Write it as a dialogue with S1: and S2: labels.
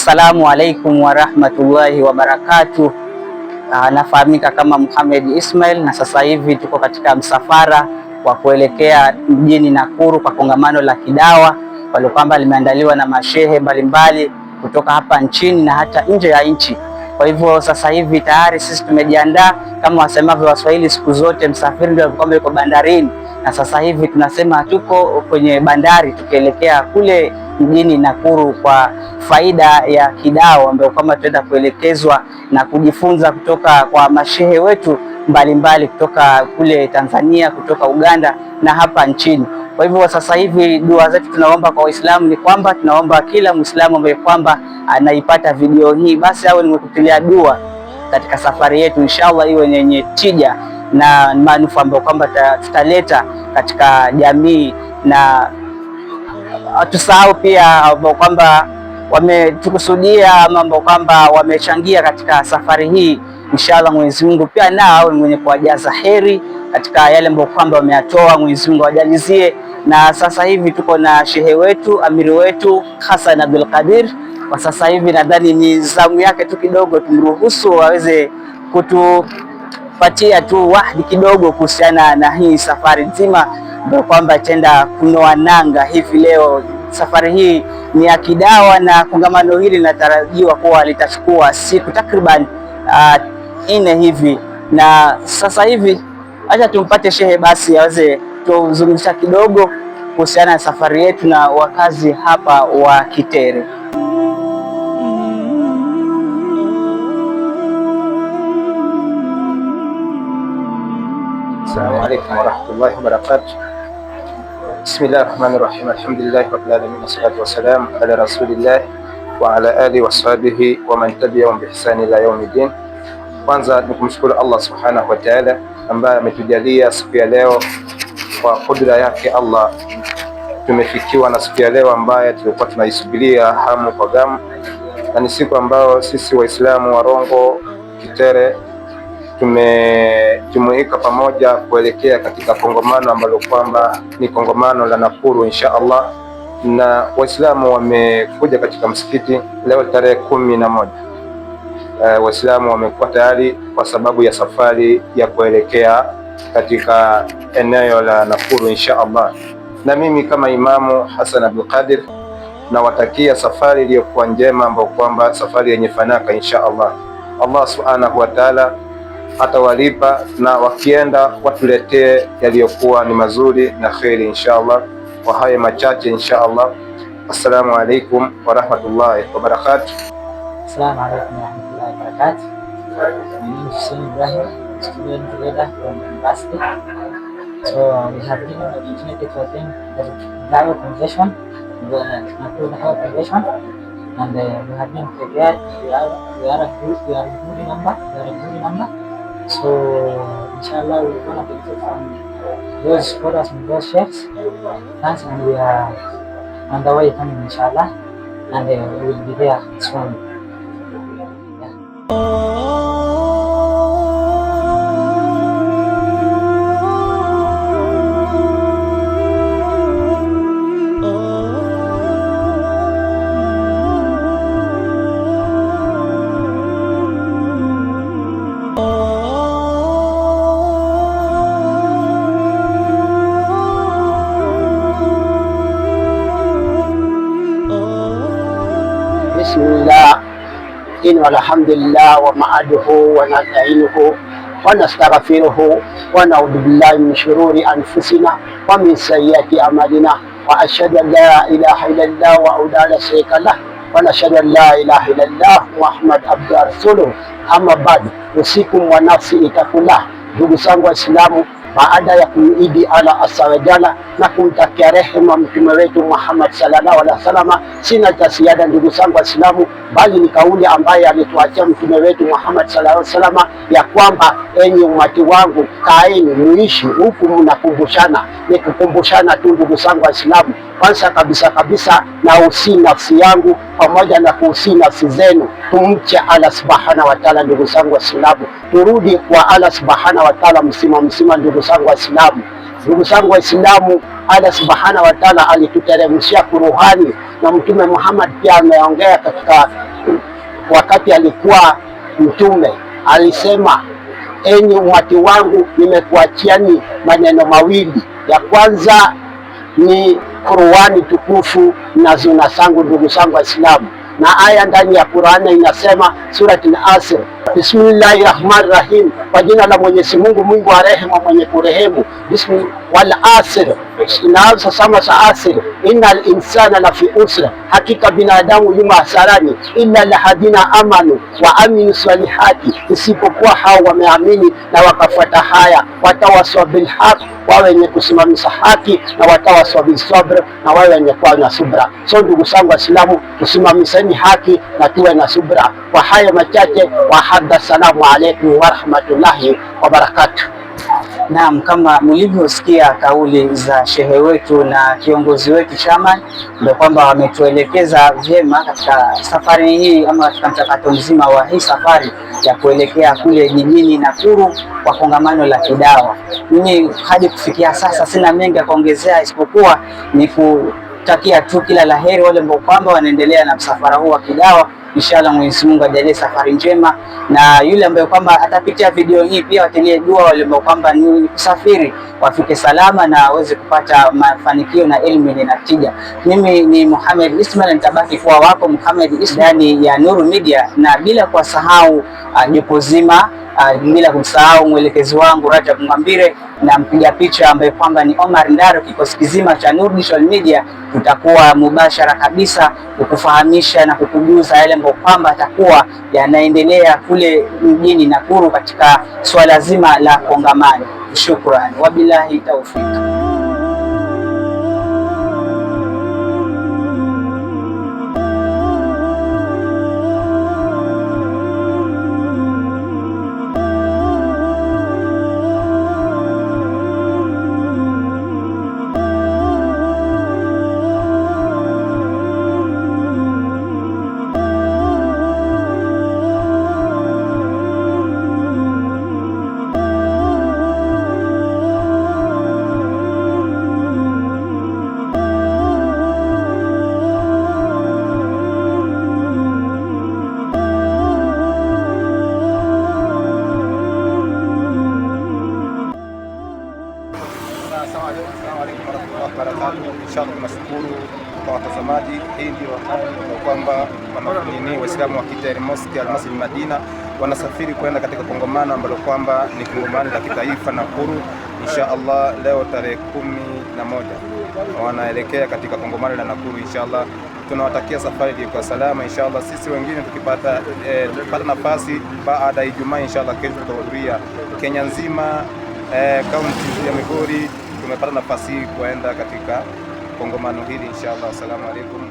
S1: Assalamu alaikum warahmatullahi wabarakatuh. Nafahamika kama Muhammad Ismail na sasa hivi tuko katika msafara wa kuelekea mjini Nakuru kwa kongamano la kidawa pale kwamba limeandaliwa na mashehe mbalimbali kutoka hapa nchini na hata nje ya nchi. Kwa hivyo sasa hivi tayari sisi tumejiandaa, kama wasemavyo Waswahili siku zote msafiri ndio kwamba yuko bandarini, na sasa hivi tunasema tuko kwenye bandari tukielekea kule mjini Nakuru kwa faida ya kidawa ambayo kwamba tutaenda kuelekezwa na kujifunza kutoka kwa mashehe wetu mbalimbali kutoka kule Tanzania, kutoka Uganda na hapa nchini. Kwa hivyo sasa hivi dua zetu tunaomba kwa Waislamu ni kwamba tunaomba kila Muislamu ambaye kwamba anaipata video hii basi awe ni kutilia dua katika safari yetu, inshallah iwe yenye tija na manufaa ambayo kwamba tutaleta katika jamii, na tusahau pia ambao kwamba wametukusudia ama ambao kwamba wamechangia katika safari hii. Inshallah Mwenyezi Mungu pia nao awe mwenye kuwajaza heri katika yale ambayo kwamba wameyatoa, Mwenyezi Mungu awajalizie. Na sasa hivi tuko na shehe wetu, amiri wetu Hassan Abdul Qadir. Kwa sasa hivi nadhani ni zamu yake tu kidogo, tumruhusu aweze kutupatia tu wahdi kidogo kuhusiana na hii safari nzima ndio kwamba tenda kunoa nanga hivi leo. Safari hii ni ya kidawa na kongamano hili linatarajiwa kuwa litachukua siku takriban 4 hivi, na sasa hivi acha tumpate shehe basi aweze tuzungumza kidogo kuhusiana na safari yetu na wakazi hapa wa Kitere.
S2: Assalamu alaikum warahmatullahi wabarakatuh. Bismillahir rahmanir rahim. Alhamdulillahi rabbil alamin wassalatu wassalamu ala rasulillah wa ala alihi washabihi wa man tabi'ahum bi ihsani ila yaumiddin. Kwanza ni kumshukuru Allah subhanahu wa ta'ala ambaye ametujalia siku ya leo kwa kudra yake Allah tumefikiwa na siku ya leo ambaye tulikuwa tunaisubiria hamu kwa gamu, na ni siku ambayo sisi Waislamu wa Rongo Kitere tumejumuika pamoja kuelekea katika kongamano ambalo kwamba ni kongamano la Nakuru insha Allah, na Waislamu wamekuja katika msikiti leo tarehe 11. Waislamu wamekuwa tayari kwa sababu ya safari ya kuelekea katika eneo la Nakuru insha Allah, na mimi kama Imamu Hassan Abdul Qadir nawatakia safari iliyokuwa njema ambayo kwamba safari yenye fanaka insha Allah. Allah subhanahu wa ta'ala atawalipa na wakienda watuletee yaliyokuwa ni mazuri na kheri insha Allah. Kwa haya machache insha Allah, assalamu alaikum wa rahmatullahi wa barakatuh.
S1: Assalamu alaikum wa rahmatullahi wa barakatuh. My name is Hussein Ibrahim, student together from the university. So we have given the opportunity to attend the Dawah convention, the Nakuru Dawah convention, and we have been prepared. We are a good number. So inshallah we're gonna benefit from those scholars and those chefs. Thanks, and we are on the way coming inshallah, and we will be there soon.
S3: Bismillah, walhamdulillah wa ma'aduhu wa nasta'inuhu wa nastaghfiruhu wa na'udhu billahi min shururi anfusina wa min sayyiati a'malina wa ashhadu an la ilaha illallah wa la sharika lah wa nashhadu an la ilaha illallah Muhammad abduhu wa rasuluhu. Amma ba'd, usikum wa nafsi itakullah. Ndugu zangu Waislamu, baada ya kumidi Allah azza wa jalla na kumtakia rehema mtume wetu Muhammad sallallahu alaihi wasallam, sina cha ziada ndugu zangu Waislamu, bali ni kauli ambaye alituachia mtume wetu Muhammad sallallahu alaihi wasallam ya kwamba, enyi umati wangu, kaeni muishi huku mnakumbushana. Ni kukumbushana tu ndugu zangu Waislamu. Kwanza kabisa na usi nafsi yangu pamoja na kuusi nafsi zenu, tumche Allah subhanahu wa ta'ala. Ndugu zangu Waislamu, turudi kwa Allah subhanahu wa ta'ala msima ndugu zangu Waislamu. Ndugu zangu Waislamu, Allah subhanahu wa ta'ala alituteremshia Qur'ani na Mtume Muhammad pia ameongea katika wakati alikuwa mtume alisema, enyi umati wangu, nimekuachiani maneno mawili. Ya kwanza ni Qur'ani tukufu na sunna zangu, ndugu zangu Waislamu. Na aya ndani ya Qur'ani inasema, surati al-Asr, bismillahir rahmanir rahim, kwa jina la Mwenyezi Mungu mwingi wa rehema mwenye kurehemu. Wal asr, inaanza sama sa asr, innal insana lafi usra, hakika binadamu yuma hasarani, illa alladhina amanu wa aminu salihati, isipokuwa hao wameamini na wakafuata haya, watawaswa bil haq, wawe wenye kusimamisha haki, na watawaswa bil sabr, na wawe wenye kuwa na subra. So ndugu zangu Waislamu, tusimamisheni haki na tuwe na subra. Kwa haya machache, wa hadda, assalamu alaykum wa rahmatullahi wa barakatuh.
S1: Naam, kama mlivyosikia kauli za shehe wetu na kiongozi wetu Chairman, ndio kwamba wametuelekeza vyema katika safari hii ama katika mchakato mzima wa hii safari ya kuelekea kule jijini Nakuru kwa kongamano la kidawa. Mimi hadi kufikia sasa sina mengi ya kuongezea isipokuwa ni kutakia tu kila laheri wale ambao kwamba wanaendelea na msafara huu wa kidawa. Inshallah Mwenyezi Mungu ajalie safari njema, na yule ambaye kwamba atapitia video hii pia watilie dua wale ambao kwamba ni kusafiri wafike salama na waweze kupata mafanikio na elimu yenye natija. Mimi ni Mohamed Ismail, nitabaki kuwa wako Mohamed Ismail ndani ya Nuru Media, na bila kuwasahau jopo zima, bila kumsahau mwelekezi wangu Rajab Mwambire na mpiga picha ambaye kwamba ni Omar Ndaro. Kikosi kizima cha Nuru Digital Media tutakuwa mubashara kabisa kukufahamisha na kukujuza yale ambayo kwamba atakuwa yanaendelea kule mjini Nakuru katika swala zima la kongamano. Shukrani, wabillahi tawfik.
S2: Inshallah tunashukuru kwa watazamaji. Hii ndio kwamba Waislamu wa Kiteri Mosque Al-Masjid Madina wanasafiri kwenda katika kongamano ambalo kwamba ni kongamano la kitaifa Nakuru. Inshallah leo tarehe 11 wanaelekea katika kongamano la Nakuru. Inshallah tunawatakia safari kwa salama. Inshallah sisi wengine tukipata nafasi baada ya Ijumaa, inshallah kesho tutahudhuria Kenya nzima, kaunti ya Migori tumepata nafasi kuenda katika kongamano hili inshallah. Assalamu alaikum.